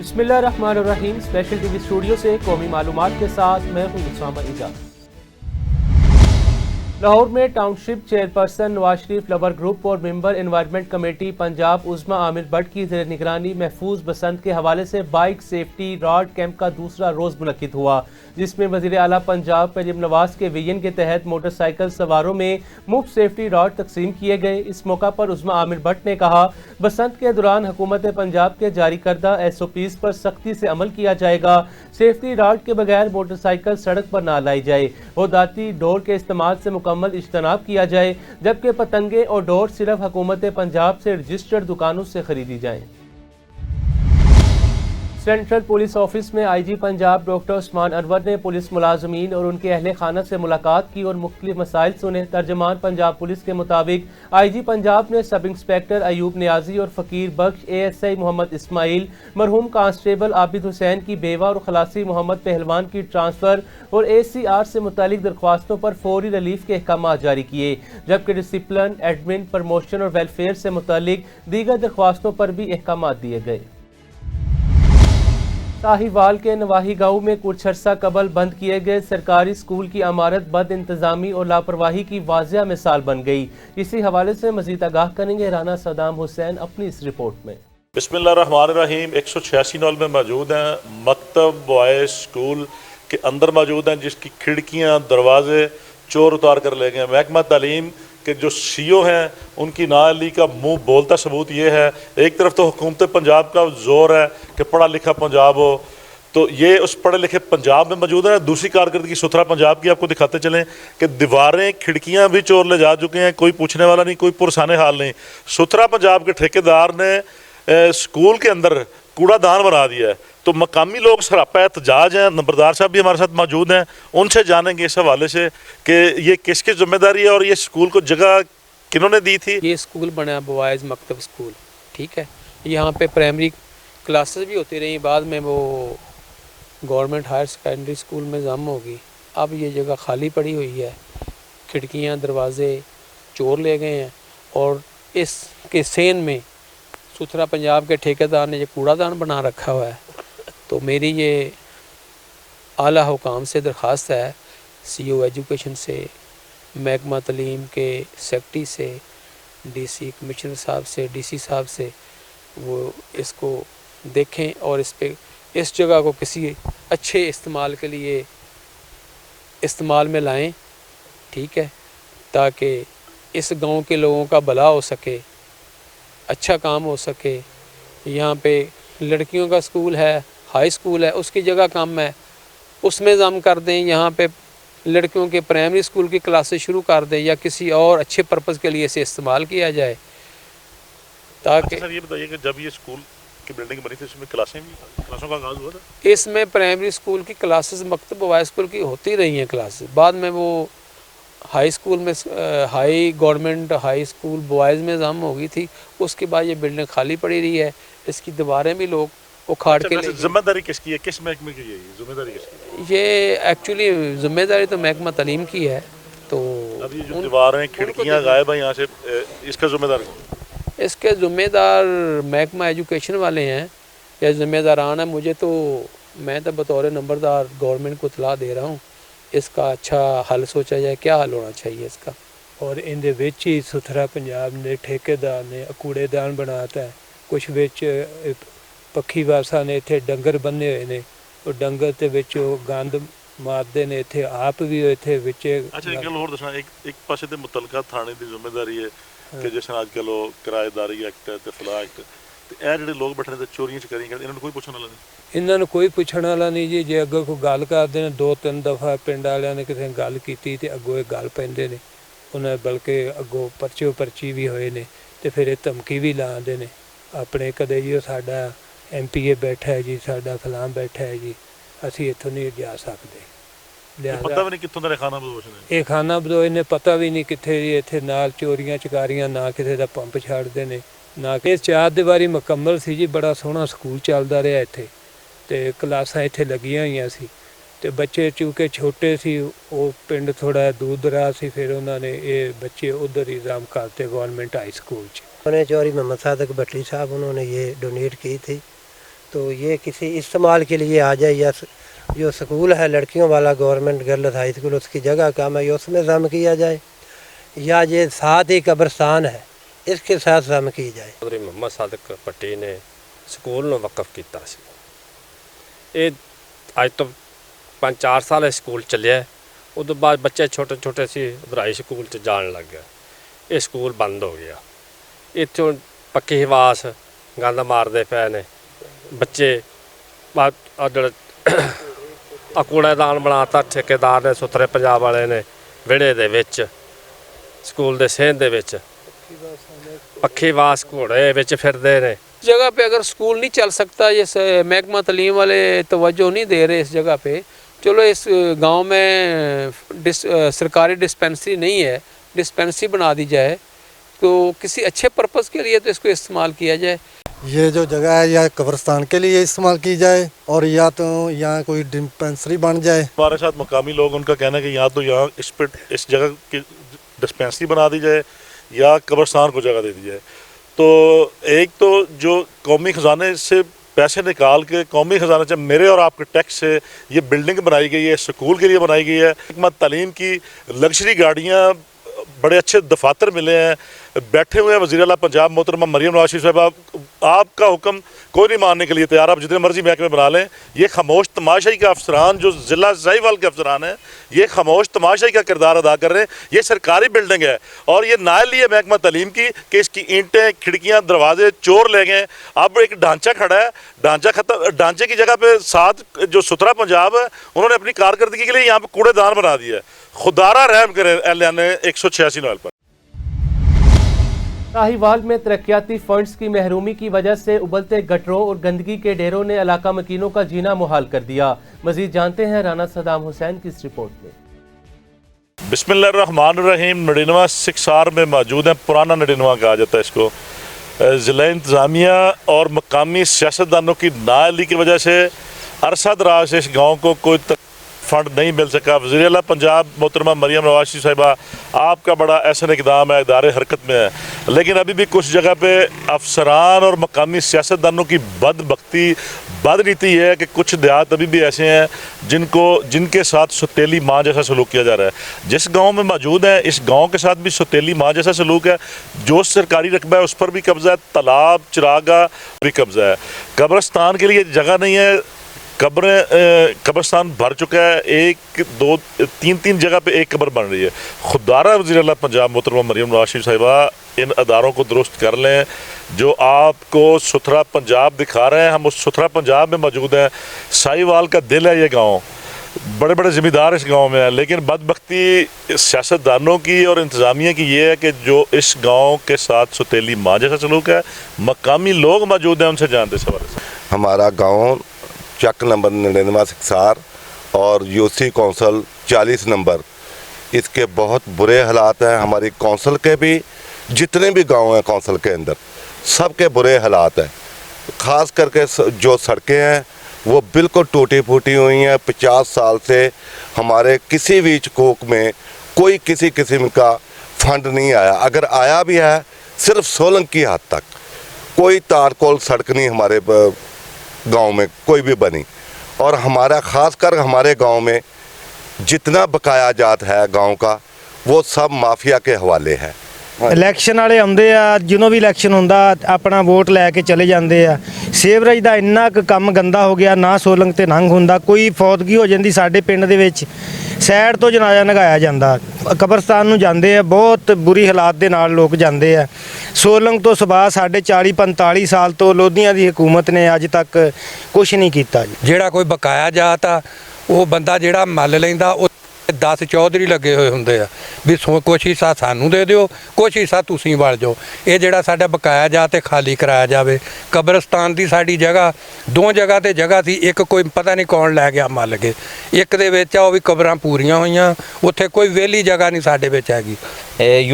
बिस्मिल्लाहिर्रहमानिर्रहीम। Special TV studio से कौमी मालूमात के साथ मैं हूं उसामा इजाज। लाहौर में township chairperson Nawaz Sharif lover group और member environment committee Punjab Usma Aamir Bhatt की ज़ेर निगरानी महफूज बसंत के हवाले से बाइक सेफ्टी रॉड कैंप का दूसरा रोज़ मुनक्किद हुआ, जिसमें वज़ीर आला पंजाब तरीब नवाज के विजन के तहत मोटरसाइकिल सवारों में मुफ्त सेफ्टी रॉड तकसीम किए गए। इस मौका पर उस्मा आमिर भट्ट ने कहा, बसंत के दौरान हुकूमत पंजाब के जारी करदा SOPs पर सख्ती से अमल किया जाएगा। सेफ्टी रॉड के बगैर मोटरसाइकिल सड़क पर ना लाई जाए। वो दाती डोर के इस्तेमाल से मुकम्मल इज्तनाब किया जाए, जबकि पतंगे और डोर सिर्फ हुकूमत पंजाब से रजिस्टर्ड दुकानों से खरीदी जाएं। सेंट्रल पुलिस ऑफिस में IG पंजाब डॉक्टर उस्मान अनवर ने पुलिस मुलाजमीन और उनके अहले खाना से मुलाकात की और मुख्तलिफ मसाइल सुने। तर्जमान पंजाब पुलिस के मुताबिक IG पंजाब ने सब इंस्पेक्टर अयूब नियाजी और फ़कीर बख्श, ASI मोहम्मद इस्माइल, मरहूम कांस्टेबल आबिद हुसैन की बेवा और खलासी मोहम्मद पहलवान की ट्रांसफ़र और ACR से मुतालिक दरख्वास्तों पर फौरी रिलीफ के अहकाम जारी किए, जबकि डिसिप्लिन, एडमिन, प्रमोशन और वेलफेयर से मुतालिक दीगर दरख्वास्तों पर भी अहकाम दिए गए। साहिवाल के नवाही गांव में कुछ अर्सा कबल बंद किए गए सरकारी स्कूल की इमारत बद इंतजामी और लापरवाही की वाज़िया मिसाल बन गई। इसी हवाले से मजीद आगाह करेंगे राना सदाम हुसैन अपनी इस रिपोर्ट में। बिस्मिल्लाहिर्रहमानिर्रहीम। 186 नॉल में मौजूद हैं। मकतब बॉयज़ स्कूल के अंदर मौजूद हैं, जिसकी खिड़कियाँ दरवाजे चोर उतार कर ले गए। महकमा तालीम कि जो CO हैं उनकी नाअहली का मुंह बोलता सबूत ये है, एक तरफ तो हुकूमत पंजाब का जोर है कि पढ़ा लिखा पंजाब हो, तो ये उस पढ़े लिखे पंजाब में मौजूद है। दूसरी कारकर्दगी सुथरा पंजाब की आपको दिखाते चलें कि दीवारें खिड़कियां भी चोर ले जा चुके हैं, कोई पूछने वाला नहीं, कोई पुरसाने हाल नहीं। सुथरा पंजाब के ठेकेदार ने स्कूल के अंदर कूड़ादान बना दिया है। तो मकामी लोग सरापा एहतजाज हैं। नंबरदार साहब भी हमारे साथ मौजूद हैं, उनसे जानेंगे इस हवाले से कि ये किसकी जिम्मेदारी है और ये स्कूल को जगह किन्होंने दी थी। ये स्कूल बना बॉयज़ मकतब स्कूल, ठीक है। यहाँ पे प्राइमरी क्लासेस भी होती रही, बाद में वो गवर्नमेंट हायर सेकेंडरी स्कूल में जम होगी। अब ये जगह खाली पड़ी हुई है, खिड़कियाँ दरवाजे चोर ले गए हैं और इसके सेन में सुथरा पंजाब के ठेकेदार ने ये कूड़ादान बना रखा हुआ है। तो मेरी ये आला हुकाम से दरख्वास्त है, CO एजुकेशन से, महकमा तालीम के सेक्रेटरी से, DC कमिश्नर साहब से, DC साहब से, वो इसको देखें और इस जगह को किसी अच्छे इस्तेमाल के लिए इस्तेमाल में लाएं, ठीक है, ताकि इस गांव के लोगों का भला हो सके, अच्छा काम हो सके। यहाँ पे लड़कियों का स्कूल है, हाई स्कूल है, उसकी जगह कम है, उसमें जम कर दें। यहाँ पे लड़कियों के प्राइमरी स्कूल की क्लासेस शुरू कर दें या किसी और अच्छे पर्पज़ के लिए इसे इस्तेमाल किया जाए, ताकि सर ये बताइए कि जब ये स्कूल की बिल्डिंग बनी थी इसमें क्लासों का आगाज़ हुआ था? इसमें प्राइमरी स्कूल की क्लासेस मकतब बॉयज़ स्कूल की होती रही हैं क्लासेस, बाद में वो हाई स्कूल में high government high school boys में जम हो गई थी। उसके बाद ये बिल्डिंग खाली पड़ी रही है, इसकी दीवारें भी लोग उखाड़ के जिम्मेदारी किसकी है, किस महकमे की है ये जिम्मेदारी किसकी है? ये एक्चुअली जिम्मेदारी तो महकमा तालीम की है। तो अब ये जो दीवारें खिड़कियाँ गायब हैं यहाँ से, इसका जिम्मेदार कौन? इसके ज़िम्मेदार महकमा एजुकेशन वाले हैं या ज़िम्मेदारान है। मैं तो बतौर नंबरदार गवर्नमेंट को इतला दे रहा हूँ, इसका अच्छा हल सोचा जाए, क्या हल होना चाहिए इसका। और इनके विच ही सुथरा पंजाब ने ठेकेदार ने कूड़ेदान बनाता है। कुछ विच पक्षी वासा ने इत्थे डंगर बन्ने हुए ने, और डंगर ते विच गंद मारते ने, इत्थे आप भी इत्थे विच। अच्छा एक गल होर दसना, एक पासे ते मुतलका थाने की जिम्मेदारी है कि जिस तरह अजकल वो किराएदारी एक्ट है ते फलाह एक्ट, ते ए जिहड़े लोग बैठे ने ते चोरियां चकारियां करदे, इन्हां नूं कोई पुछण वाला नहीं? इन्हां नूं कोई पुछण वाला नहीं जी। जे अग्गों कोई गल करदे ने, 2-3 दफ़ा पिंड वालियां ने किसी गल कीती ते अग्गों ये गल पैंदे ने, उन्हें बल्कि अग्गों पर्ची भी होए ने ते फिर ये धमकी भी लाते ने अपने। कदे जी साडा MPA बैठा है जी, साडा फलां बैठा है जी, असीं इत्थों नहीं जा सकते। पता भी नहीं कित्थों दा खाना बदोश ने, ये खाना बदोश ने पता भी नहीं कित्थे जी। इत्थे नाल चोरियां चकारियां, ना किसी दा पंप छड्डदे ने, ना कि 4 दीवारी मुकम्मल सी जी। बड़ा सोहना स्कूल चलदा रहा इत्थे, ते क्लासां इत्थे लगियां होईयां सी, ते बच्चे चूँकि छोटे सी, वो पिंड थोड़ा दूर दराज सी, फिर उन्होंने ये बच्चे उधर ही इंतजाम करते गवर्नमेंट हाई स्कूल। उन्हें चौधरी मोहम्मद सादिक भट्टी साहब उन्होंने ये डोनेट की थी, تو یہ کسی استعمال کے لیے آ جائے، یا جو سکول ہے لڑکیوں والا گورنمنٹ گرلز ہائی اسکول اس کی جگہ کم ہے، اس میں ضم کیا جائے، یا یہ ساتھ ہی قبرستان ہے اس کے ساتھ ضم کی جائے۔ چودھری محمد صادق پٹی نے ਸਕੂਲ ਨੂੰ ਵਕਫ ਕੀਤਾ ਸੀ। ਇਹ ਅੱਜ ਤੋਂ 5-4 ਸਾਲ ਇਹ ਸਕੂਲ ਚੱਲਿਆ। ਉਦੋਂ ਬਾਅਦ ਬੱਚੇ ਛੋਟੇ ਛੋਟੇ ਸੀ, ਉਧਰਾਈ ਸਕੂਲ 'ਚ ਜਾਣ ਲੱਗ ਗਿਆ। ਇਹ ਸਕੂਲ ਬੰਦ ਹੋ ਗਿਆ। ਇੱਥੋਂ ਪੱਕੀ ਹਵਾਸ ਗੰਦ ਮਾਰਦੇ ਪਏ ਨੇ ਬੱਚੇ। ਆ ਜਿਹੜਾ ਕੂੜੇਦਾਨ ਬਣਾਤਾ ਠੇਕੇਦਾਰ ਨੇ, ਸੁਥਰੇ ਪੰਜਾਬ ਵਾਲੇ ਨੇ, ਵਿਹੜੇ ਦੇ ਵਿੱਚ ਸਕੂਲ ਦੇ ਸੇਧ ਦੇ ਵਿੱਚ ਪੱਖੀ ਵਾਸ ਘੋੜੇ ਵਿੱਚ ਫਿਰਦੇ ਨੇ। जगह पे अगर स्कूल नहीं चल सकता, ये महकमा तलीम वाले तवज्जो नहीं दे रहे इस जगह पे, चलो इस गांव में सरकारी डिस्पेंसरी नहीं है, डिस्पेंसरी बना दी जाए तो किसी अच्छे पर्पज़ के लिए तो इसको इस्तेमाल किया जाए। ये जो जगह है या कब्रिस्तान के लिए इस्तेमाल की जाए और या तो यहाँ कोई डिस्पेंसरी बन जाए। हमारे साथ मकामी लोग, उनका कहना है कि या तो यहाँ इस जगह की डिस्पेंसरी बना दी जाए या कब्रिस्तान को जगह दे दी जाए। तो एक तो जो कौमी ख़जाने से पैसे निकाल के कौमी ख़जाने से मेरे और आपके टैक्स से ये बिल्डिंग बनाई गई है, स्कूल के लिए बनाई गई है। महकमा तालीम की लग्जरी गाड़ियाँ, बड़े अच्छे दफातर मिले हैं, बैठे हुए हैं वज़ीर आला पंजाब मोहतरमा मरियम नवाज शरीफ साहब। आपका हुक्म कोई नहीं मानने के लिए तैयार, आप जितने मर्जी महकमे बना लें। ये खामोश तमाशाई का अफसरान जो ज़िला साहिवाल के अफसरान हैं, ये खामोश तमाशाई का किरदार अदा कर रहे हैं। ये सरकारी बिल्डिंग है और ये नायल है महकमा तालीम की कि इसकी ईंटें, खिड़कियाँ, दरवाजे चोर ले गए। अब एक ढांचा खड़ा है, ढांचा खत्म, ढांचे की जगह पे साथ जो सुथरा पंजाब है उन्होंने अपनी कारकर्दगी के लिए यहाँ पे कूड़ेदान बना दिया है। खुदारा रहम करे एहलियान 186 नॉल पर। साहिवाल में तरक्याती फंड्स की महरूमी की वजह से उबलते गटरों और गंदगी के ढेरों ने इलाका मकीनों का जीना मुहाल कर दिया। मजीद जानते हैं राना सदाम हुसैन की इस रिपोर्ट में। बिस्मिल्लाहिर्रहमानिर्रहीम। 99 6R में मौजूद है, पुराना 99 कहा जाता है इसको। ज़िला इंतज़ामिया और मकामी सियासतदानों की नाअहली की वजह से अरसा दराज से इस गाँव को कोई फंड नहीं मिल सका। वज़ीर आला पंजाब मोहतरमा मरियम नवाज शरीफ साहिबा, आपका बड़ा ऐसा इक़दाम है, इदारे हरकत में है, लेकिन अभी भी कुछ जगह पे अफसरान और मकामी सियासतदानों की बदबख्ती, बदनीति है कि कुछ देहात अभी भी ऐसे हैं जिनके साथ सौतेली माँ जैसा सलूक किया जा रहा है। जिस गांव में मौजूद है, इस गांव के साथ भी सौतेली माँ जैसा सलूक है। जो सरकारी रकबा है उस पर भी कब्ज़ा है, तालाब चिरागा भी कब्ज़ा है। कब्रिस्तान के लिए जगह नहीं है, कब्रिस्तान भर चुका है। 1 2 3 जगह पे एक कब्र बन रही है। खुदारा वज़ीर आला पंजाब मोहतरमा मरियम नवाज शरीफ साहिबा इन अदारों को दुरुस्त कर लें। जो आपको सुथरा पंजाब दिखा रहे हैं, हम उस सुथरा पंजाब में मौजूद हैं। साहिवाल का दिल है ये गाँव, बड़े बड़े ज़िम्मेदार इस गाँव में हैं, लेकिन बदबख्ती सियासतदानों की और इंतज़ामिया की ये है कि जो इस गाँव के साथ सौतेली माँ जैसा सलूक है। मकामी लोग मौजूद हैं, उनसे जानते इस हवाले से। हमारा गाँव चक नंबर 99 6R और यूसी कौंसल 40 नंबर, इसके बहुत बुरे हालात हैं। हमारी कौंसल के भी जितने भी गांव हैं कौंसल के अंदर, सब के बुरे हालात हैं। ख़ास करके जो सड़कें हैं वो बिल्कुल टूटी फूटी हुई हैं। 50 साल से हमारे किसी भी चकोक में कोई किसी किस्म का फंड नहीं आया। अगर आया भी है सिर्फ सोलंग की हद तक, कोई तारकोल सड़क नहीं हमारे गांव में कोई भी बनी। और हमारा ख़ास कर हमारे गांव में जितना बकाया जात है गांव का, वो सब माफिया के हवाले है। ਇਲੈਕਸ਼ਨ ਵਾਲੇ ਆਉਂਦੇ ਆ, ਜਦੋਂ ਵੀ ਇਲੈਕਸ਼ਨ ਹੁੰਦਾ ਆਪਣਾ ਵੋਟ ਲੈ ਕੇ ਚਲੇ ਜਾਂਦੇ ਆ। ਸੀਵਰੇਜ ਦਾ ਇੰਨਾ ਕੁ ਕੰਮ ਗੰਦਾ ਹੋ ਗਿਆ, ਨਾ ਸੋਲੰਗ ਤੇ ਨੰਗ ਹੁੰਦਾ। ਕੋਈ ਫੌਤਗੀ ਹੋ ਜਾਂਦੀ ਸਾਡੇ ਪਿੰਡ ਦੇ ਵਿੱਚ, ਸਾਈਡ ਤੋਂ ਜਨਾਜ਼ਾ ਨਗਾਇਆ ਜਾਂਦਾ। ਕਬਰਸਤਾਨ ਨੂੰ ਜਾਂਦੇ ਆ, ਬਹੁਤ ਬੁਰੀ ਹਾਲਾਤ ਦੇ ਨਾਲ ਲੋਕ ਜਾਂਦੇ ਆ। ਸੋਲੰਗ ਤੋਂ ਸਵਾ ਸਾਡੇ 40-45 ਸਾਲ ਤੋਂ ਲੋਧੀਆਂ ਦੀ ਹਕੂਮਤ ਨੇ ਅੱਜ ਤੱਕ ਕੁਝ ਨਹੀਂ ਕੀਤਾ ਜੀ। ਜਿਹੜਾ ਕੋਈ ਬਕਾਇਆ ਜਾਤ ਆ ਉਹ ਬੰਦਾ ਜਿਹੜਾ ਮੱਲ ਲੈਂਦਾ, ਉਹ 10 ਚੌਧਰੀ ਲੱਗੇ ਹੋਏ ਹੁੰਦੇ ਆ ਵੀ ਕੁਛ ਹਿੱਸਾ ਸਾਨੂੰ ਦੇ ਦਿਓ, ਕੁਛ ਹਿੱਸਾ ਤੁਸੀਂ ਵਲ ਜਾਓ। ਇਹ ਜਿਹੜਾ ਸਾਡਾ ਬਕਾਇਆ ਜਾ ਤੇ ਖਾਲੀ ਕਰਾਇਆ ਜਾਵੇ। ਕਬਰਸਤਾਨ ਦੀ ਸਾਡੀ ਜਗ੍ਹਾ 2 ਜਗ੍ਹਾ ਤੇ ਜਗ੍ਹਾ ਸੀ, ਇੱਕ ਕੋਈ ਪਤਾ ਨਹੀਂ ਕੌਣ ਲੈ ਗਿਆ ਮੱਲ ਕੇ, ਇੱਕ ਦੇ ਵਿੱਚ ਆ ਉਹ ਵੀ ਕਬਰਾਂ ਪੂਰੀਆਂ ਹੋਈਆਂ, ਉੱਥੇ ਕੋਈ ਵਿਹਲੀ ਜਗ੍ਹਾ ਨਹੀਂ ਸਾਡੇ ਵਿੱਚ ਹੈਗੀ।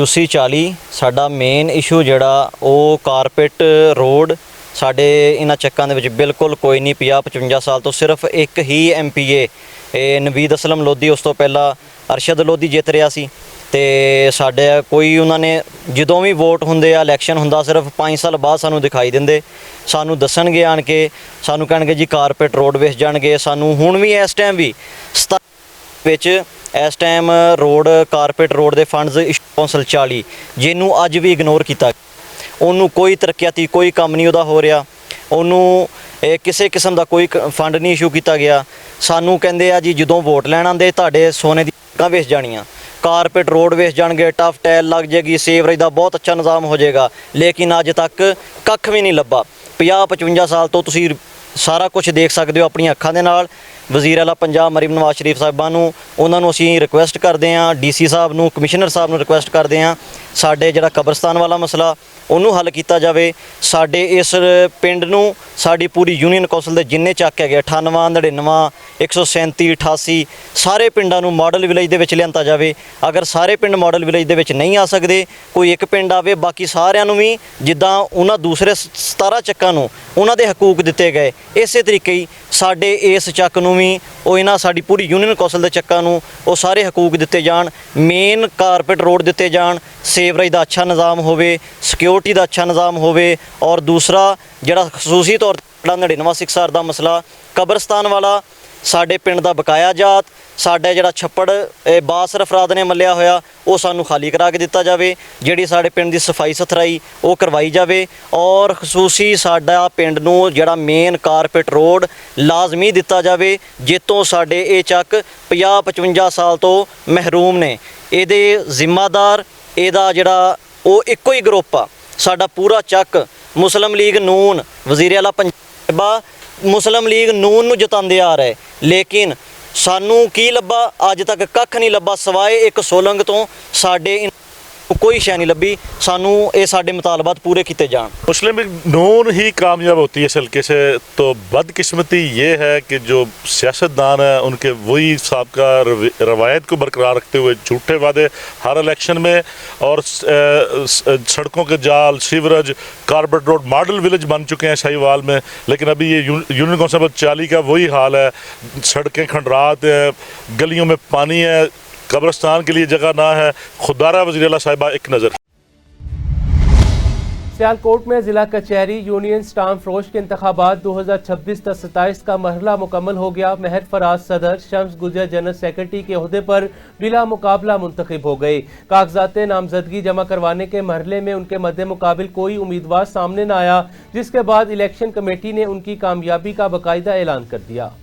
UC 40 ਸਾਡਾ ਮੇਨ ਇਸ਼ੂ ਜਿਹੜਾ ਉਹ ਕਾਰਪੇਟ ਰੋਡ ਸਾਡੇ ਇਹਨਾਂ ਚੱਕਾਂ ਦੇ ਵਿੱਚ ਬਿਲਕੁਲ ਕੋਈ ਨਹੀਂ। 50-55 ਸਾਲ ਤੋਂ ਸਿਰਫ ਇੱਕ ਹੀ MPA ਇਹ ਨਵੀਦ ਅਸਲਮ ਲੋਧੀ, ਉਸ ਤੋਂ ਪਹਿਲਾਂ ਅਰਸ਼ਦ ਲੋਧੀ ਜਿੱਤ ਰਿਹਾ ਸੀ। ਤੇ ਸਾਡੇ ਕੋਈ ਉਹਨਾਂ ਨੇ ਜਦੋਂ ਵੀ ਵੋਟ ਹੁੰਦੇ ਆ, ਇਲੈਕਸ਼ਨ ਹੁੰਦਾ, ਸਿਰਫ 5 ਸਾਲ ਬਾਅਦ ਸਾਨੂੰ ਦਿਖਾਈ ਦਿੰਦੇ। ਸਾਨੂੰ ਦੱਸਣਗੇ ਆਣ ਕੇ, ਸਾਨੂੰ ਕਹਿਣਗੇ ਜੀ ਕਾਰਪੇਟ ਰੋਡ ਵੇਚ ਜਾਣਗੇ। ਸਾਨੂੰ ਹੁਣ ਵੀ ਇਸ ਟਾਈਮ ਵੀ ਵਿੱਚ ਇਸ ਟਾਈਮ ਰੋਡ ਕਾਰਪੇਟ ਰੋਡ ਦੇ ਫੰਡਸ ਕੌਂਸਲ 40 ਜਿਹਨੂੰ ਅੱਜ ਵੀ ਇਗਨੋਰ ਕੀਤਾ, ਉਹਨੂੰ ਕੋਈ ਤਰੱਕੀਆਤੀ ਕੋਈ ਕੰਮ ਨਹੀਂ ਉਹਦਾ ਹੋ ਰਿਹਾ, ਉਹਨੂੰ ਕਿਸੇ ਕਿਸਮ ਦਾ ਕੋਈ ਫੰਡ ਨਹੀਂ ਇਸ਼ੂ ਕੀਤਾ ਗਿਆ। ਸਾਨੂੰ ਕਹਿੰਦੇ ਆ ਜੀ ਜਦੋਂ ਵੋਟ ਲੈਣ ਆਉਂਦੇ ਤੁਹਾਡੇ ਸੋਨੇ ਦੀ ਚੀਜ਼ਾਂ ਵੇਚ ਜਾਣੀਆਂ, ਕਾਰਪੇਟ ਰੋਡ ਵੇਚ ਜਾਣਗੇ, ਟਫ ਟੈਲ ਲੱਗ ਜਾਏਗੀ, ਸੀਵਰੇਜ ਦਾ ਬਹੁਤ ਅੱਛਾ ਨਿਜ਼ਾਮ ਹੋ ਜਾਏਗਾ। ਲੇਕਿਨ ਅੱਜ ਤੱਕ ਕੱਖ ਵੀ ਨਹੀਂ ਲੱਭਾ। 50-55 ਸਾਲ ਤੋਂ ਤੁਸੀਂ ਸਾਰਾ ਕੁਝ ਦੇਖ ਸਕਦੇ ਹੋ ਆਪਣੀਆਂ ਅੱਖਾਂ ਦੇ ਨਾਲ। ਵਜ਼ੀਰ ਆਲਾ ਪੰਜਾਬ ਮਰੀਮ ਨਵਾਜ਼ ਸ਼ਰੀਫ ਸਾਹਿਬਾਂ ਨੂੰ, ਉਹਨਾਂ ਨੂੰ ਅਸੀਂ ਰਿਕੁਐਸਟ ਕਰਦੇ ਹਾਂ, ਡੀਸੀ ਸਾਹਿਬ ਨੂੰ, ਕਮਿਸ਼ਨਰ ਸਾਹਿਬ ਨੂੰ ਰਿਕੁਐਸਟ ਕਰਦੇ ਹਾਂ, ਸਾਡੇ ਜਿਹੜਾ ਕਬਰਸਤਾਨ ਵਾਲਾ ਮਸਲਾ ਉਹਨੂੰ ਹੱਲ ਕੀਤਾ ਜਾਵੇ। ਸਾਡੇ ਇਸ ਪਿੰਡ ਨੂੰ, ਸਾਡੀ ਪੂਰੀ ਯੂਨੀਅਨ ਕੌਂਸਲ ਦੇ ਜਿੰਨੇ ਚੱਕ ਹੈਗੇ 98, 99, 137, 88 ਸਾਰੇ ਪਿੰਡਾਂ ਨੂੰ ਮਾਡਲ ਵਿਲੇਜ ਦੇ ਵਿੱਚ ਲਿਆਂਦਾ ਜਾਵੇ। ਅਗਰ ਸਾਰੇ ਪਿੰਡ ਮਾਡਲ ਵਿਲੇਜ ਦੇ ਵਿੱਚ ਨਹੀਂ ਆ ਸਕਦੇ, ਕੋਈ ਇੱਕ ਪਿੰਡ ਆਵੇ, ਬਾਕੀ ਸਾਰਿਆਂ ਨੂੰ ਵੀ ਜਿੱਦਾਂ ਉਹਨਾਂ ਦੂਸਰੇ 17 ਚੱਕਾਂ ਨੂੰ ਉਹਨਾਂ ਦੇ ਹਕੂਕ ਦਿੱਤੇ ਗਏ, ਇਸੇ ਤਰੀਕੇ ਹੀ ਸਾਡੇ ਇਸ ਚੱਕ ਨੂੰ ਵੀ ਉਹ ਇਹਨਾਂ ਸਾਡੀ ਪੂਰੀ ਯੂਨੀਅਨ ਕੌਂਸਲ ਦੇ ਚੱਕਾਂ ਨੂੰ ਉਹ ਸਾਰੇ ਹਕੂਕ ਦਿੱਤੇ ਜਾਣ। ਮੇਨ ਕਾਰਪੇਟ ਰੋਡ ਦਿੱਤੇ ਜਾਣ, ਸੀਵਰੇਜ ਦਾ ਅੱਛਾ ਨਿਜ਼ਾਮ ਹੋਵੇ, ਸਿਕਿਉਰਿਟੀ ਦਾ ਅੱਛਾ ਨਿਜ਼ਾਮ ਹੋਵੇ। ਔਰ ਦੂਸਰਾ ਜਿਹੜਾ ਖਸੂਸੀ ਤੌਰ 99 ਸਿਕਸਾਰ ਦਾ ਮਸਲਾ ਕਬਰਸਤਾਨ ਵਾਲਾ, ਸਾਡੇ ਪਿੰਡ ਦਾ ਬਕਾਇਆ ਜਾਤ, ਸਾਡਾ ਜਿਹੜਾ ਛੱਪੜ ਬਾਸਰ ਅਫਰਾਦ ਨੇ ਮੱਲਿਆ ਹੋਇਆ ਉਹ ਸਾਨੂੰ ਖਾਲੀ ਕਰਾ ਕੇ ਦਿੱਤਾ ਜਾਵੇ। ਜਿਹੜੀ ਸਾਡੇ ਪਿੰਡ ਦੀ ਸਫਾਈ ਸੁਥਰਾਈ ਉਹ ਕਰਵਾਈ ਜਾਵੇ। ਔਰ ਖਸੂਸੀ ਸਾਡਾ ਪਿੰਡ ਨੂੰ ਜਿਹੜਾ ਮੇਨ ਕਾਰਪੇਟ ਰੋਡ ਲਾਜ਼ਮੀ ਦਿੱਤਾ ਜਾਵੇ, ਜਿੱਤੋਂ ਸਾਡੇ ਇਹ ਚੱਕ 50-55 ਸਾਲ ਤੋਂ ਮਹਿਰੂਮ ਨੇ। ਇਹਦੇ ਜ਼ਿੰਮੇਦਾਰ ਇਹਦਾ ਜਿਹੜਾ ਉਹ ਇੱਕੋ ਹੀ ਗਰੁੱਪ ਆ, ਸਾਡਾ ਪੂਰਾ ਚੱਕ ਮੁਸਲਿਮ ਲੀਗ ਨੂਨ, ਵਜ਼ੀਰ ਆਲਾ ਪੰਜਾਬ ਮੁਸਲਿਮ ਲੀਗ ਨੂਨ ਨੂੰ ਜਿਤਾਉਂਦੇ ਆ ਰਹੇ। ਲੇਕਿਨ ਸਾਨੂੰ ਕੀ ਲੱਭਾ? ਅੱਜ ਤੱਕ ਕੱਖ ਨਹੀਂ ਲੱਭਾ, ਸਿਵਾਏ ਇੱਕ ਸੋਲੰਗ ਤੋਂ ਸਾਡੇ कोई शय नहीं लभी। सानू ये साडे मुतालबात पूरे किए जान। मुस्लिम लीग नून ही कामयाब होती है इस हल्के से, तो बदकिस्मती ये है कि जो सियासतदान है उनके वही साबका रवायत को बरकरार रखते हुए झूठे वादे हर इलेक्शन में, और सड़कों के जाल, sewerage, carpet road model village बन चुके हैं शाहीवाल में, लेकिन अभी ये यूनियन कौंसिल 40 का वही हाल है। सड़कें खंडरात है, गलियों में पानी है, कब्रिस्तान के लिए जगह ना है। खुदारा वज़ीर आला साहिबा एक नज़र। सियालकोट में ज़िला कचहरी यूनियन स्टाम्प फरोश के इंतखाबात 2026-27 का मरहला मुकम्मल हो गया। महर फराज सदर, शम्स गुजर जनरल सेक्रेटरी के ओहदे पर बिला मुकाबला मुंतखब हो गए। कागजात नामजदगी जमा करवाने के मरहले में उनके मद्दे मुकाबिल कोई उम्मीदवार सामने न आया, जिसके बाद इलेक्शन कमेटी ने उनकी कामयाबी का बाकायदा ऐलान कर दिया।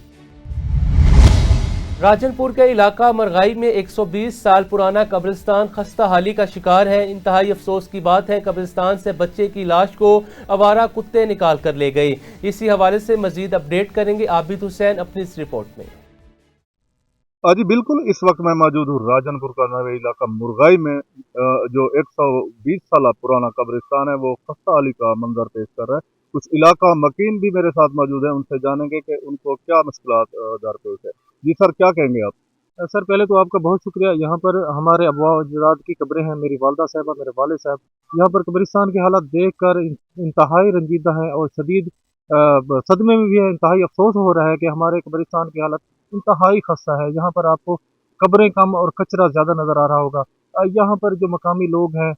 राजनपुर के इलाका मरगाई में 120 साल पुराना कब्रिस्तान खस्ता हाली का शिकार है। इंतहाई अफसोस की बात है, कब्रिस्तान से बच्चे की लाश को आवारा कुत्ते निकाल कर ले गए। इसी हवाले से मजीद अपडेट करेंगे आबिद हुसैन अपनी इस रिपोर्ट में। जी बिल्कुल, इस वक्त मैं मौजूद हूँ राजनपुर का नवे इलाका मुरगाई में। जो 120 साल पुराना कब्रिस्तान है वो खस्ता हाली का मंजर पेश कर रहा है। कुछ इलाका मकीन भी मेरे साथ मौजूद है, उनसे जानेंगे कि उनको क्या मुश्किलात दरपेश है। जी सर, क्या कहेंगे आप? सर पहले तो आपका बहुत शुक्रिया। यहाँ पर हमारे अबवा अजदाद की कब्रें हैं, मेरी वालदा साहबा, मेरे वाले साहब। यहाँ पर कब्रिस्तान के हालात देख कर इंतहाई रंजीदा हैं और शदीद सदमे में भी है। इंतहाई अफसोस हो रहा है कि हमारे कब्रिस्तान की हालत इंतहाई खस्ता है। यहाँ पर आपको कब्रें कम और कचरा ज़्यादा नज़र आ रहा होगा। यहाँ पर जो मकामी लोग हैं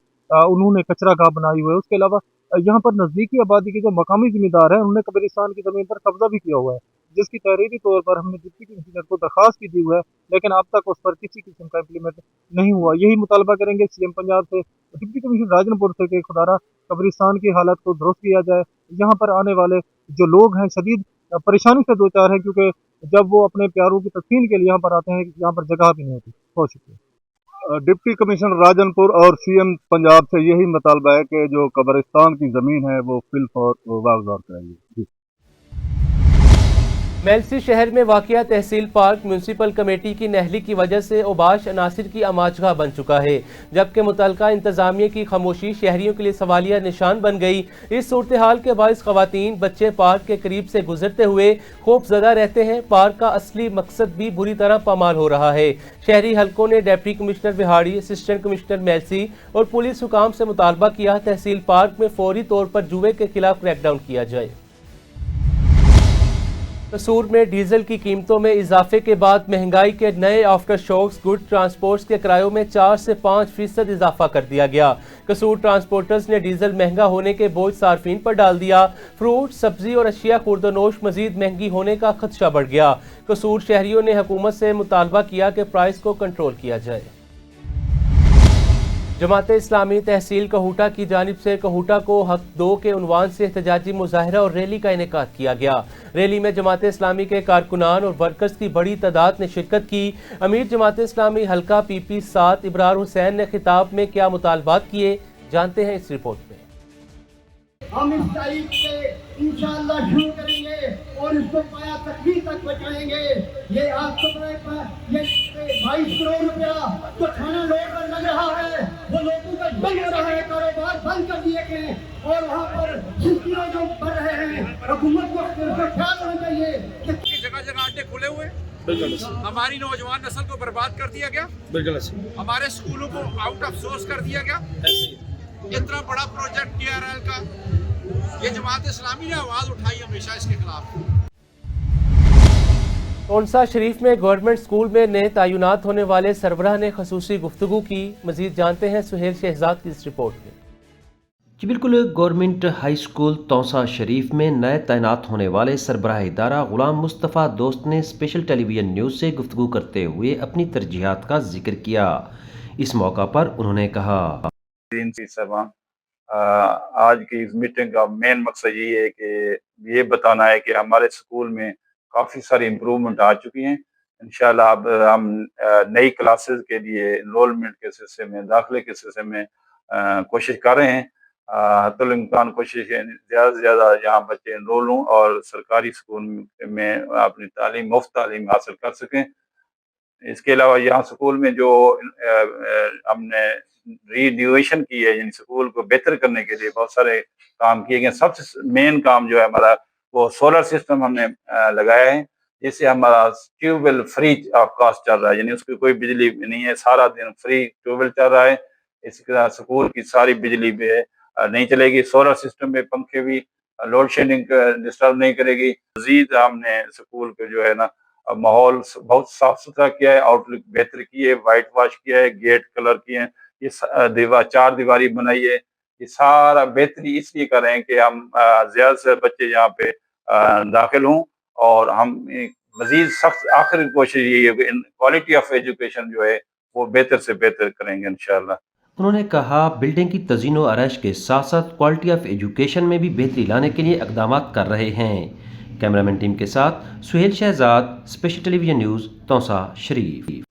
उन्होंने कचरा गाह बनाई हुई है। उसके अलावा यहाँ पर नज़दीकी आबादी के जो मकामी ज़िम्मेदार हैं उन्होंने कब्रिस्तान की ज़मीन पर कब्जा भी किया हुआ है, जिसकी तहरीरी तौर पर हमने डिप्टी कमिश्नर को दरख्वास्त की दी हुआ है, लेकिन अब तक उस पर किसी किस्म का इम्प्लीमेंट नहीं हुआ। यही मुतालबा करेंगे सीएम पंजाब से, डिप्टी कमिश्नर राजनपुर से कि खुदारा कब्रिस्तान की हालत को दुरुस्त किया जाए। यहाँ पर आने वाले जो लोग हैं शदीद परेशानी से दो चार हैं, क्योंकि जब वो अपने प्यारों की तदफीन के लिए यहाँ पर आते हैं यहाँ पर जगह भी नहीं होती। बहुत शुक्रिया। डिप्टी कमिश्नर राजनपुर और सीएम पंजाब से यही मुतालबा है कि जो कब्रिस्तान की ज़मीन है वो फिलफौर वागज़ार कराइए। मेलसी शहर में वाक़िया तहसील पार्क म्यूनसिपल कमेटी की नहली की वजह से ओबाश अनासिर की आमाजगाह बन चुका है, जबकि मुतल्लिका इंतजामिया की खामोशी शहरियों के लिए सवालिया निशान बन गई। इस सूरत हाल के बाइस खवातीन बच्चे पार्क के करीब से गुजरते हुए खौफजदा रहते हैं। पार्क का असली मकसद भी बुरी तरह पामाल हो रहा है। शहरी हलकों ने डिप्टी कमिश्नर बिहाड़ी, असिस्टेंट कमिश्नर मेलसी और पुलिस हुकाम से मुतालबा किया तहसील पार्क में फौरी तौर पर जुए के खिलाफ क्रैकडाउन किया जाए। कसूर में डीजल की कीमतों में इजाफे के बाद महंगाई के नए आफ्टर शॉक्स गुड ट्रांसपोर्ट्स के किरायों में 4 से 5% इजाफा कर दिया गया। कसूर ट्रांसपोर्टर्स ने डीजल महंगा होने के बोझ सार्फिन पर डाल दिया। फ्रूट, सब्जी और अशिया खुर्दनोश मजीद महंगी होने का खदशा बढ़ गया। कसूर शहरियों ने हुकूमत से मुतालबा किया कि प्राइस को कंट्रोल किया जाए। जमात इस्लामी तहसील कहूटा की जानिब से कहूटा को हक 2 के उन्वान से एहतजाजी मुजाहरा और रैली का इनेकाद किया गया। रैली में जमात इस्लामी के कारकुनान और वर्कर्स की बड़ी तादाद ने शिरकत की। अमीर जमात इस्लामी हल्का PP 7 इब्रार हुसैन ने खिताब में क्या मुतालबात किए, जानते हैं इस रिपोर्ट में। हम इस तारीख से इंशाअल्लाह शुरू करेंगे और इसको पाया तकलीफ तक पहुंचाएंगे। ये आप ये 22 करोड़ रुपया जो खाना लोड पर लग रहा है वो लोगों का बंद हो रहा है, कारोबार बंद कर दिए गए और वहाँ पर शिल्पियों जो बढ़ रहे हैं, हुकूमत को ख्याल होना चाहिए कि जगह जगह अड्डे खुले हुए, हमारी नौजवान नस्ल को बर्बाद कर दिया गया, हमारे स्कूलों को आउट ऑफ सोर्स कर दिया गया। इतना बड़ा प्रोजेक्ट TRL का, ये जमात इस्लामी ने आवाज़ उठाई हमेशा इसके खिलाफ। टोंसा शरीफ में गवर्नमेंट स्कूल में नए तैनात होने वाले सरबराह ने खसूसी गुफ्तगू की। मजीद जानते हैं सुहेल शहजाद की इस रिपोर्ट में। जी बिल्कुल, गवर्नमेंट हाई स्कूल तौसा शरीफ में नए तैनात होने वाले सरबराह इदारा गुलाम मुस्तफ़ा दोस्त ने स्पेशल टेलीविजन न्यूज़ से गुफ्तगू करते हुए अपनी तरजीहात का जिक्र किया। इस मौका पर उन्होंने कहा, आज की इस मीटिंग का मेन मकसद ये है कि ये बताना है कि हमारे स्कूल में काफ़ी सारी इम्प्रूवमेंट आ चुकी हैं। इंशाल्लाह अब हम नई क्लासेस के लिए इनरोलमेंट के सिलसिले में, दाखिले के सिलसिले में कोशिश कर रहे हैं। हत्तुल इम्कान कोशिश है ज़्यादा से ज़्यादा यहाँ बच्चे इनरोल हों और सरकारी स्कूल में अपनी तालीम, मुफ्त तालीम हासिल कर सकें। इसके अलावा यहाँ स्कूल में जो हमने रीन्यूएशन की है, यानी स्कूल को बेहतर करने के लिए बहुत सारे काम किए गए। सबसे मेन काम जो है हमारा वो सोलर सिस्टम हमने लगाया है, जिससे हमारा ट्यूबवेल फ्री ऑफ कॉस्ट चल रहा है, यानी उसकी कोई बिजली नहीं है, सारा दिन फ्री ट्यूबवेल चल रहा है। इसके साथ स्कूल की सारी बिजली पे नहीं चलेगी। सोलर सिस्टम में पंखे भी लोड शेडिंग डिस्टर्ब नहीं करेगी। मजीद हमने स्कूल को जो है ना माहौल बहुत साफ सुथरा किया है, आउटलुक बेहतर की है, वाइट वॉश किया है, गेट कलर किए हैं, ये 4 दीवारी बनाई है। ये सारा बेहतरी इसलिए कर रहे हैं कि हम ज़्यादा से बच्चे यहाँ पे दाखिल हों और हम मजीद सख्त आखिरी कोशिश यही है कि क्वालिटी ऑफ एजुकेशन जो है वो बेहतर से बेहतर करेंगे इंशाल्लाह। उन्होंने कहा, बिल्डिंग की तज़ीन व आराइश के साथ साथ क्वालिटी ऑफ एजुकेशन में भी बेहतरी लाने के लिए इक़दाम कर रहे हैं। कैमरामैन टीम के साथ Sohail Shahzad, special television news, Taunsa Sharif.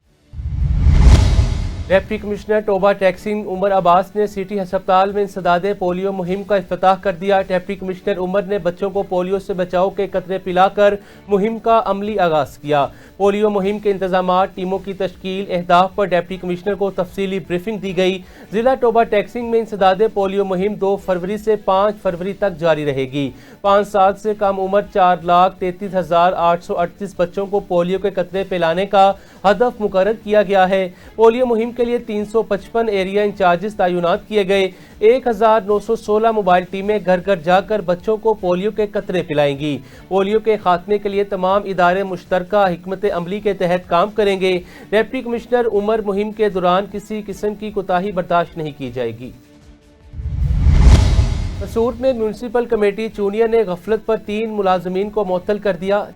Deputy commissioner Toba Tek Singh Umar Abbas ने सिटी अस्पताल में इंसदादे पोलियो मुहिम का इफ्तिताह कर दिया। डिप्टी कमिश्नर उमर ने बच्चों को पोलियो से बचाव के कतरे पिलाकर मुहिम का अमली आगाज किया। पोलियो मुहिम के इंतजामात, टीमों की तश्कील, अहदाफ पर डिप्टी कमिश्नर को तफसीली ब्रीफिंग दी गई। जिला टोबा टैक्सिंग में इंसदादे पोलियो मुहिम 2 फरवरी से 5 फरवरी तक जारी रहेगी। 5 साल से कम उम्र 4,33,838 बच्चों को पोलियो के कतरे पिलाने का हदफ मुकर्रर किया गया है। पोलियो मुहिम के लिए 355 एरिया इंचार्जेस तैनात किए गए। 1916 मोबाइल टीमें घर घर जाकर बच्चों को पोलियो के कतरे पिलाएंगी। पोलियो के खात्मे के लिए तमाम इदारे मुश्तरका हिकमत अमली के तहत काम करेंगे। डिप्टी कमिश्नर उमर मुहिम के दौरान किसी किस्म की कोताही बर्दाश्त नहीं की जाएगी। कसूर में म्यूनिसिपल कमेटी चूनिया ने गफलत पर 3 मुलाजमीन को मुअत्तल कर दिया।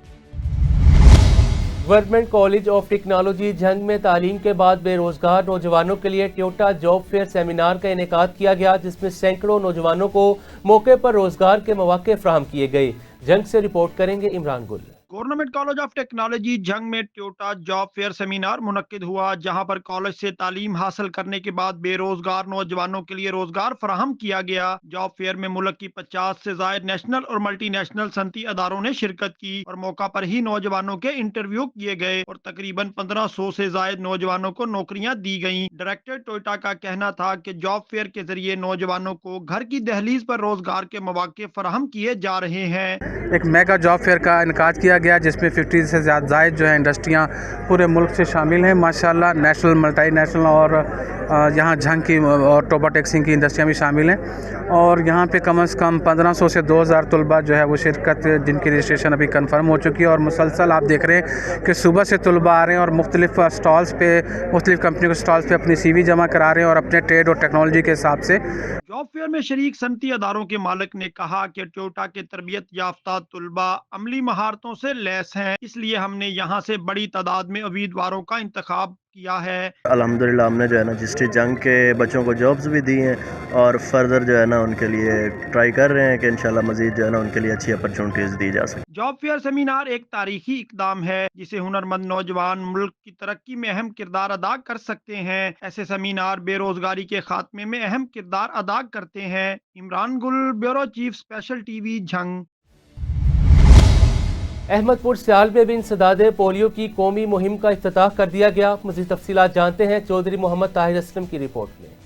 गवर्नमेंट कॉलेज ऑफ टेक्नोलॉजी जंग में तालीम के बाद बेरोजगार नौजवानों के लिए टोयोटा जॉब फेयर सेमिनार का इनेकाद किया गया, जिसमें सैकड़ों नौजवानों को मौके पर रोजगार के मौके फराहम किए गए। जंग से रिपोर्ट करेंगे इमरान गुल। गवर्नमेंट कॉलेज ऑफ टेक्नोलॉजी जंग में टोयोटा जॉब फेयर सेमिनार मुनक्किद हुआ, जहां पर कॉलेज से तालीम हासिल करने के बाद बेरोजगार नौजवानों के लिए रोजगार फराहम किया गया। जॉब फेयर में मुल्क की 50 से ज्यादा नेशनल और मल्टीनेशनल सनती अदारों ने शिरकत की और मौका पर ही नौजवानों के इंटरव्यू किए गए और तकरीबन 1500 से ज्यादा नौजवानों को नौकरियां दी गयी। डायरेक्टर टोयोटा का कहना था कि जॉब फेयर के जरिए नौजवानों को घर की दहलीज पर रोजगार के मौके फराहम किए जा रहे हैं। एक मेगा जॉब फेयर का इनकाद किया गया, जिसमें 50 से ज़ायद जो है इंडस्ट्रियाँ पूरे मुल्क से शामिल हैं माशाल्लाह। नेशनल, मल्टी नेशनल और यहाँ झंग की और टोबा टैक्सिंग की इंडस्ट्रियाँ भी शामिल हैं। और यहाँ पे कम से कम 1500 से 2000 तलबा जो है वो शिरकत, जिनकी रजिस्ट्रेशन अभी कंफर्म हो चुकी है। और मुसलसल आप देख रहे हैं कि सुबह से तलबा आ रहे हैं और मुख्तलिफ स्टॉल्स पे, मुख्तलिफ कंपनियों के स्टॉल्स पे अपनी CV जमा करा रहे हैं और अपने ट्रेड और टेक्नोलॉजी के हिसाब से। जॉब फेयर में शरीक सनती अदारों के मालिक ने कहा कि टोयोटा के तरबियत याफ्ता तलबा अमली महारतों से लैस हैं, इसलिए हमने यहाँ से बड़ी तादाद में उम्मीदवारों का इंतखाब किया है। अल्हम्दुलिल्लाह हमने जो है ना डिस्ट्रिक्ट जंग के बच्चों को जॉब्स भी दी हैं और फर्दर जो है ना उनके लिए ट्राई कर रहे हैं कि इंशाल्लाह मजीद जो है ना उनके लिए अच्छी अपॉर्चुनिटीज़ दी जा सके। जॉब फेयर सेमिनार एक तारीखी इकदाम है जिसे हुनरमंद नौजवान मुल्क की तरक्की में अहम किरदार अदा कर सकते हैं। ऐसे सेमिनार बेरोजगारी के खात्मे में अहम किरदार अदा करते हैं। Imran Gul, bureau chief, special TV, Jhang. Ahmedpur Sial में भी इंसदाद पोलियो की कौमी मुहिम का इफ्तिताह कर दिया गया। मज़ीद तफसीलात जानते हैं चौधरी मोहम्मद ताहिर असलम की रिपोर्ट में।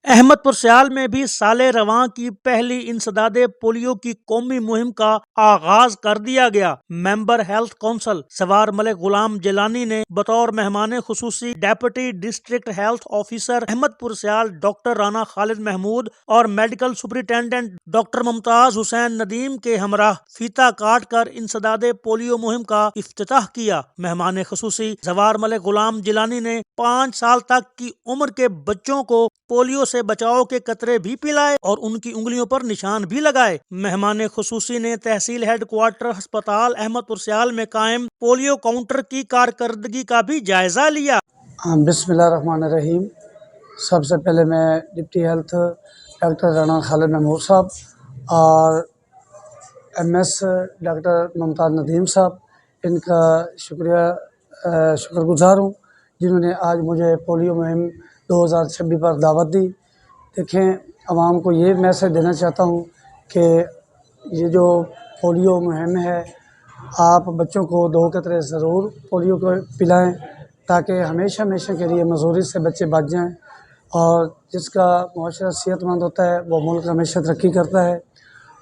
अहमदपुर सियाल में भी साले रवां की पहली इंसदाद पोलियो की कौमी मुहिम का आगाज कर दिया गया। मेंबर हेल्थ काउंसिल सवार मलिक गुलाम जिलानी ने बतौर मेहमान खुसूसी deputy district health officer Ahmedpur Sial doctor Rana Khalid Mahmood और medical superintendent doctor Mumtaz Hussain Nadeem के हमराह फीता काट कर इंसदाद पोलियो मुहिम का इफ्तिताह किया। मेहमान खुसूसी सवार मलिक गुलाम जिलानी ने 5 साल तक की उम्र के बच्चों को पोलियो से बचाव के कतरे भी पिलाए और उनकी उंगलियों पर निशान भी लगाए। मेहमान खुसूसी ने तहसील हेड क्वार्टर अस्पताल अहमदपुर सियाल में कायम पोलियो काउंटर की कारकर्दगी का भी जायजा लिया। बिस्मिल्लाहिर्रहमानिर्रहीम। सबसे पहले मैं deputy health doctor Rana Khalid Mahmood sahab और MS डॉक्टर मुमताज नदीम साहब, इनका शुक्रगुजार हूँ जिन्होंने आज मुझे पोलियो मुहिम 2026 पर दावत दी। देखें, आवाम को ये मैसेज देना चाहता हूँ कि ये जो पोलियो मुहिम है, आप बच्चों को 2 कतरे ज़रूर पोलियो को पिलाएं ताकि हमेशा हमेशा के लिए मजदूरी से बच्चे बच जाएं। और जिसका मुआशरा सेहतमंद होता है वो मुल्क हमेशा तरक्की करता है।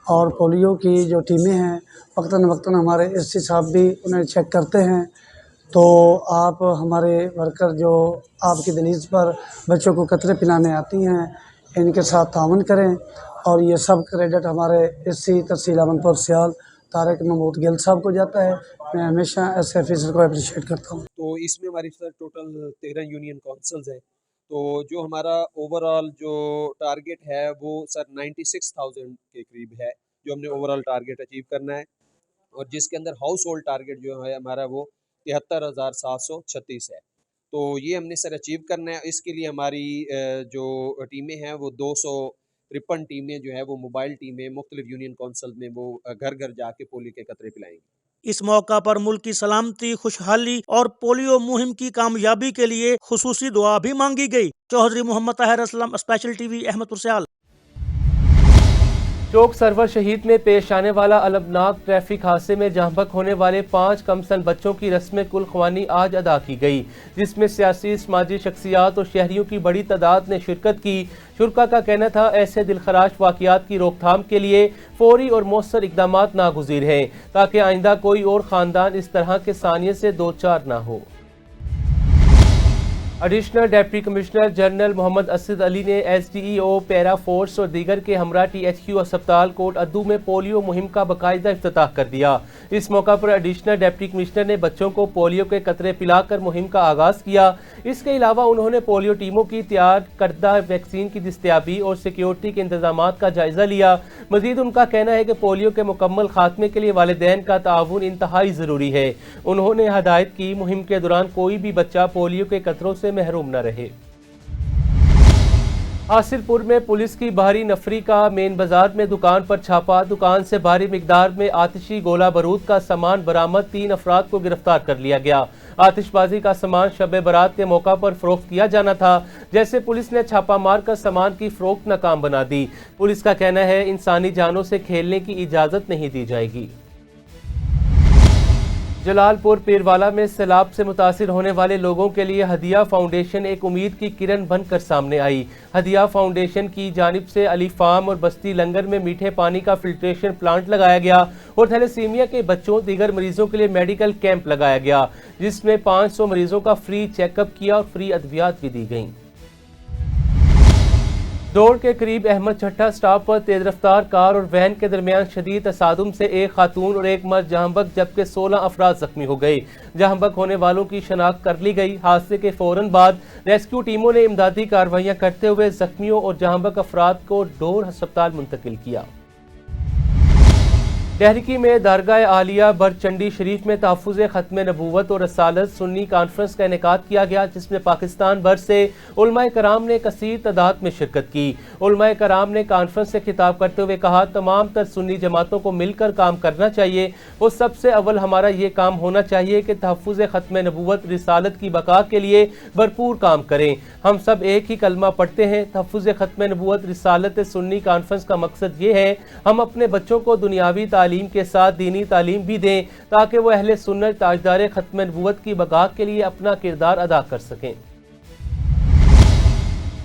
और पोलियो की जो टीमें हैं वक्तन वक्तन हमारे SC साहब भी उन्हें चेक करते हैं। तो आप हमारे वर्कर जो आपकी दलीज पर बच्चों को कतरे पिलाने आती हैं, इनके साथ तावन करें। और ये सब क्रेडिट हमारे SC तहसील अहमदपुर सियाल तारिक महमूद गिल साहब को जाता है। मैं हमेशा ऐसे ऑफिसर को अप्रिशिएट करता हूँ। तो इसमें हमारी सर टोटल 13 यूनियन काउंसिल्स हैं। तो जो हमारा ओवरऑल जो टारगेट है वो सर 96,000 के करीब है जो हमने ओवरऑल टारगेट अचीव करना है। और जिसके अंदर हाउस होल्ड टारगेट जो है हमारा वो 73,736 है। तो ये हमने सर अचीव करना है। इसके लिए हमारी जो टीमें हैं वो 253 टीमें जो है वो मोबाइल टीमें मुख्तलिफ यूनियन काउंसिल में वो घर घर जाके पोलियो के कतरे पिलाएंगे। इस मौका पर मुल्क की सलामती, खुशहाली और पोलियो मुहिम की कामयाबी के लिए खुसूसी दुआ भी मांगी गई। चौधरी मोहम्मद ताहिर असलम, स्पेशल TV, अहमदपुर सियाल। चौक सरवर शहीद में पेश आने वाला अलमनाक ट्रैफिक हादसे में जहाँ होने वाले 5 कमसन बच्चों की रस्म कुल ख्वानी आज अदा की गई, जिसमें सियासी, समाजी शख्सियात और शहरियों की बड़ी तादाद ने शिरकत की। शुरका का कहना था ऐसे दिलखराश वाक़ियात की रोकथाम के लिए फौरी और मौसर इक़दामात नागुज़ीर हैं ताकि आइंदा कोई और ख़ानदान इस तरह के सानिये से दो चार ना हो। Additional deputy commissioner general Mohammad Asad Ali ने SDEO, पैरा फोर्स और दीगर के हमरा THQ अस्पताल कोट अद्दू में पोलियो मुहिम का बाकायदा इफ्तिताह कर दिया। इस मौका पर एडिशनल डिप्टी कमिश्नर ने बच्चों को पोलियो के कतरे पिलाकर मुहिम का आगाज़ किया। इसके अलावा उन्होंने पोलियो टीमों की तैयार करदा वैक्सीन की दस्तयाबी और सिक्योरिटी के इंतजामात का जायजा लिया। मजीद उनका कहना है कि पोलियो के मुकम्मल खात्मे के लिए वालिदैन का ताउन इंतहाई ज़रूरी है। उन्होंने हदायत की मुहिम के दौरान कोई भी बच्चा पोलियो के कतरों से महरूम न रहे। हासिलपुर में पुलिस की भारी नफरी का मेन बाजार में दुकान पर छापा, दुकान से भारी मिकदार में आतिशी गोला बारूद का सामान बरामद, 3 अफराद को गिरफ्तार कर लिया गया। आतिशबाजी का सामान शब बारात के मौका पर फरोख्त किया जाना था, जैसे पुलिस ने छापा मार कर सामान की फरोख्त नाकाम बना दी। पुलिस का कहना है इंसानी जानों से खेलने की इजाजत नहीं दी जाएगी। जलालपुर पीरवाला में सैलाब से मुतासिर होने वाले लोगों के लिए हदिया फाउंडेशन एक उम्मीद की किरण बनकर सामने आई। हदिया फाउंडेशन की जानिब से अली फार्म और बस्ती लंगर में मीठे पानी का फिल्ट्रेशन प्लांट लगाया गया और थैलेसीमिया के बच्चों दीगर मरीजों के लिए मेडिकल कैंप लगाया गया, जिसमें 500 मरीजों का फ्री चेकअप किया और फ्री अद्वियात भी दी गईं। दौड़ के करीब अहमद छट्टा स्टॉप पर तेज रफ्तार कार और वैन के दरमियान शदीद तसादुम से एक खातून और एक मर्द जहां बक जबकि 16 अफराद जख्मी हो गए। जहां बक होने वालों की शनाख्त कर ली गई। हादसे के फौरन बाद रेस्क्यू टीमों ने इमदादी कार्रवाइयां करते हुए जख्मियों और जहां बक अफराद को डोर अस्पताल मुंतकिल किया। डहरिकी में दरगाह आलिया बरचंडी शरीफ में तहफ़्फ़ुज़ ख़त्म नबूवत और रसालत सुन्नी कॉन्फ्रेंस का इनेकाद किया गया, जिसमें पाकिस्तान भर से उलमाए कराम ने कसीर तादाद में शिरकत की। उलमाए कराम ने कॉन्फ्रेंस से खिताब करते हुए कहा, तमाम तर सुन्नी जमातों को मिलकर काम करना चाहिए और सबसे अव्वल हमारा ये काम होना चाहिए कि तहफ़्फ़ुज़ ख़त्म नबूवत रिसालत की बका के लिए भरपूर काम करें। हम सब एक ही कलमा पढ़ते हैं। तहफ़्फ़ुज़ ख़त्म नबूवत रिसालत सुन्नी कॉन्फ्रेंस का मकसद ये है हम अपने बच्चों को दुनियावी तालीम के साथ दीनी तालीम भी दें ताकि वो अहले सुन्नत ताजदार ख़त्म नबूवत की बका के लिए अपना किरदार अदा कर सकें।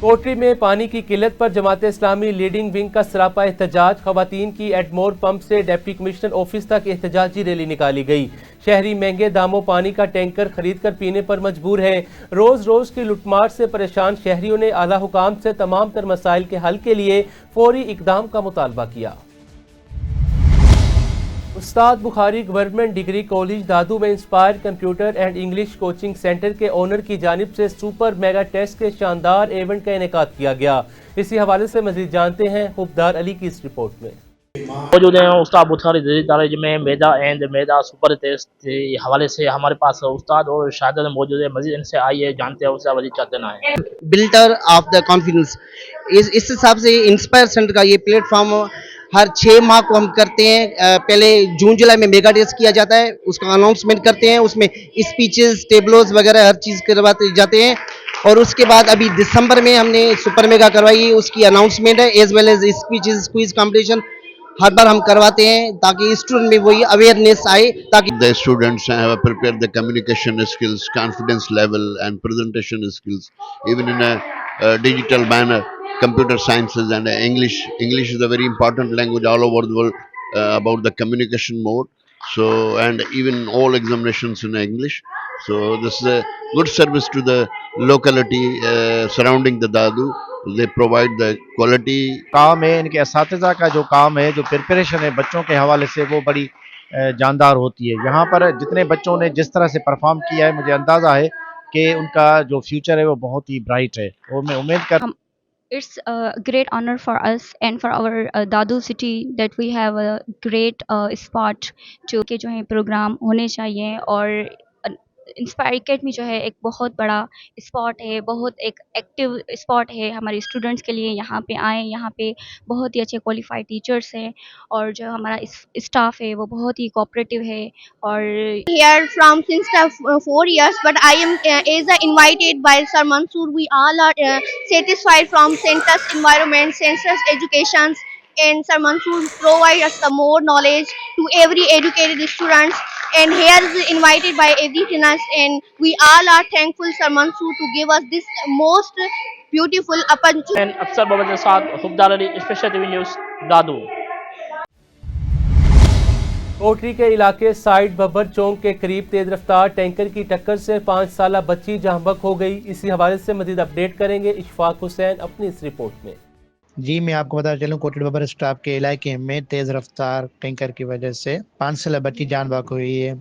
कोटरी में पानी की किल्लत पर जमात इस्लामी लीडिंग विंग का सरापा एहतजाज। खवातीन की एडमोर पंप से डिप्टी कमिश्नर ऑफिस तक एहतजाजी रैली निकाली गई। शहरी महंगे दामों पानी का टैंकर खरीद कर पीने पर मजबूर है। रोज रोज की लुटमार से परेशान शहरियों ने आला हुकाम से तमाम तर मसाइल के हल के लिए फौरी इकदाम का मुतालबा किया। उस्ताद बुखारी गवर्नमेंट डिग्री कॉलेज दादू में inspire computer and English coaching centre के ओनर की जानिब से सुपर मेगा टेस्ट के शानदार इवेंट का इनेकाद किया गया। इसी हवाले से मजीद जानते हैं हुब्दार अली की इस रिपोर्ट में। मौजूद हैं उस्ताद बुखारी कॉलेज में mega and mega super test के हवाले से हमारे पास उस्ताद और शागिर्द मौजूद है। मजीद इनसे आइए जानते हैं उससे मजीद चाहते ना है। बिल्डर ऑफ द कॉन्फिडेंस इस हिसाब से इंस्पायर सेंटर का ये प्लेटफॉर्म हर 6 माह को हम करते हैं। पहले जून जुलाई में मेगा टेस्ट किया जाता है, उसका अनाउंसमेंट करते हैं, उसमें स्पीचेस टेबलोज वगैरह हर चीज़ करवाते जाते हैं और उसके बाद अभी दिसंबर में हमने सुपर मेगा करवाई, उसकी अनाउंसमेंट है as well as speeches quiz competition हर बार हम करवाते हैं ताकि स्टूडेंट में वही अवेयरनेस आए ताकि the students have prepared the communication skills, confidence level and presentation skills even in a digital manner. Computer sciences and English is a very important language all over the world about the communication mode. So and even all examinations in English. So this is a good service to the locality surrounding the Dadu. They provide the quality. काम है इनके असातिज़ा का जो काम है जो preparation है बच्चों के हवाले से वो बड़ी जानदार होती है। यहाँ पर जितने बच्चों ने जिस तरह से परफॉर्म किया है मुझे अंदाज़ा है कि उनका जो फ्यूचर है वो बहुत ही ब्राइट है और मैं उम्मीद कर It's a great honor for us and for our Dadu city that we have a great spot जो कि जो है प्रोग्राम होने चाहिए और इंस्पायर एकेडमी जो है एक बहुत बड़ा स्पॉट है, बहुत एक एक्टिव स्पॉट है हमारे स्टूडेंट्स के लिए। यहाँ पे आए, यहाँ पे बहुत ही अच्छे क्वालिफाइड टीचर्स हैं और जो हमारा स्टाफ है वो बहुत ही कोऑपरेटिव है और here from since 4 years but I am is invited by Sir Mansoor. We all are satisfied from Centus Environment, Census Education and Sir Mansoor provide us the more knowledge to every educated students and here is invited by every finance and we all are thankful Sir Mansoor to give us this most beautiful opportunity. And अक्सर बाबा के साथ हुब्दार Ali special TV news दादू। कोटरी के इलाके side Babbar चौक के करीब तेज रफ्तार tanker की टक्कर से 5 साला बच्ची जहां बक हो गई। इसी हवाले से मजीद अपडेट करेंगे इशफाक हुसैन अपनी इस रिपोर्ट में। जी मैं आपको बता चलूँ कोटरी बब्बर स्टाफ के इलाके में तेज़ रफ्तार टैंकर की वजह से 5 साला बच्ची जान बक हुई है।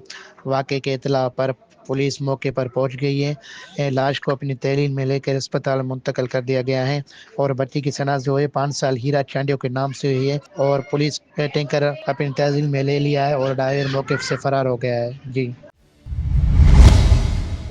वाक़े के इतला पर पुलिस मौके पर पहुंच गई है। लाश को अपनी तहलील में लेकर अस्पताल मुंतकिल कर दिया गया है और बच्ची की शनाख्त जो है 5 साल हीरा चांडियों के नाम से हुई है और पुलिस टैंकर अपनी तहलील में ले लिया है और ड्राइवर मौके से फरार हो गया है। जी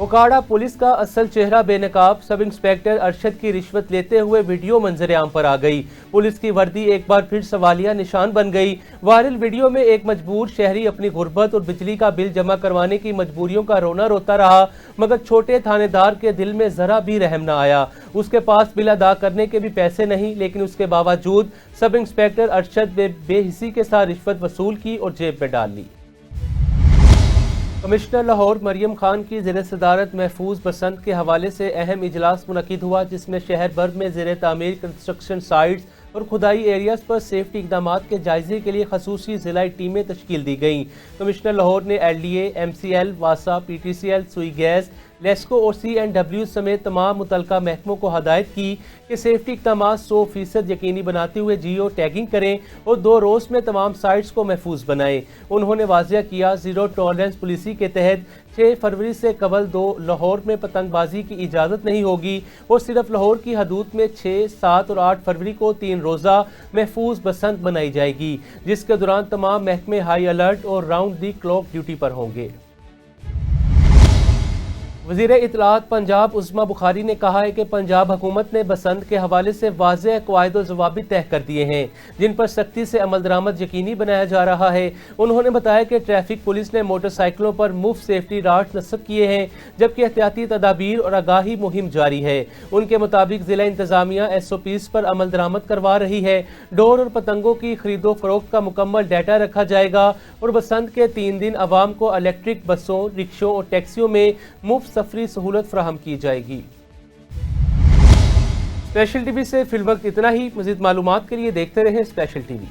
ओकाड़ा पुलिस का असल चेहरा बेनकाब सब इंस्पेक्टर अरशद की रिश्वत लेते हुए वीडियो मंजर आम पर आ गई। पुलिस की वर्दी एक बार फिर सवालिया निशान बन गई। वायरल वीडियो में एक मजबूर शहरी अपनी गुर्बत और बिजली का बिल जमा करवाने की मजबूरियों का रोना रोता रहा मगर छोटे थानेदार के दिल में जरा भी रहम न आया। उसके पास बिल अदा करने के भी पैसे नहीं लेकिन उसके बावजूद सब इंस्पेक्टर अरशद बेहिसी के साथ रिश्वत वसूल की और जेब में डाल ली। कमिश्नर लाहौर मरियम खान की ज़ेर सदारत महफूज बसंत के हवाले से अहम इजलास मुनक्किद हुआ, जिसमें शहर भर में ज़ेर तामीर कंस्ट्रक्शन साइट्स और खुदाई एरियाज़ पर सेफ्टी इक़दामात के जायजे के लिए खसूसी ज़िलाई टीमें तश्कील दी गईं। कमिश्नर लाहौर ने LDA, MCL, वासा, PTCL, सुई गैस, लेस्को और CNW समेत तमाम मुतलका महकमों को हदायत की कि सेफ्टी इक़दामात 100% यकीनी बनाते हुए जियो टैगिंग करें और 2 रोज़ में तमाम साइट्स को महफूज बनाएं। उन्होंने वाज़िया किया, ज़ीरो टॉलरेंस पॉलिसी के तहत 6 फरवरी से कबल 2 लाहौर में पतंगबाजी की इजाज़त नहीं होगी और सिर्फ लाहौर की हदूद में 6, 7 और 8 फरवरी को 3 रोज़ा महफूज बसंत बनाई जाएगी, जिसके दौरान तमाम महकमे हाई अलर्ट और राउंड दी क्लॉक ड्यूटी पर होंगे। वज़ीर इत्तलाआत पंजाब उस्मा बुखारी ने कहा है कि पंजाब हुकूमत ने बसंत के हवाले से वाज़ेह क़वाइद व ज़वाबित तय कर दिए हैं, जिन पर सख्ती से अमल दरामद यकीनी बनाया जा रहा है। उन्होंने बताया कि ट्रैफिक पुलिस ने मोटरसाइकिलों पर मुफ्त सेफ्टी राड्स नस्ब किए हैं, जबकि एहतियाती तदाबीर और आगाही मुहिम जारी है। उनके मुताबिक ज़िला इंतज़ामिया SOPs पर अमल दरामद करवा रही है। डोर और पतंगों की खरीदो फरोख्त का मुकम्मल डाटा रखा जाएगा और बसंत के 3 दिन आवाम को इलेक्ट्रिक बसों, रिक्शों और टैक्सियों में मुफ्त सफरी सहूलत फराहम की जाएगी। स्पेशल टीवी से फिल वक्त इतना ही। मज़ीद मालूमात के लिए देखते रहें स्पेशल टीवी।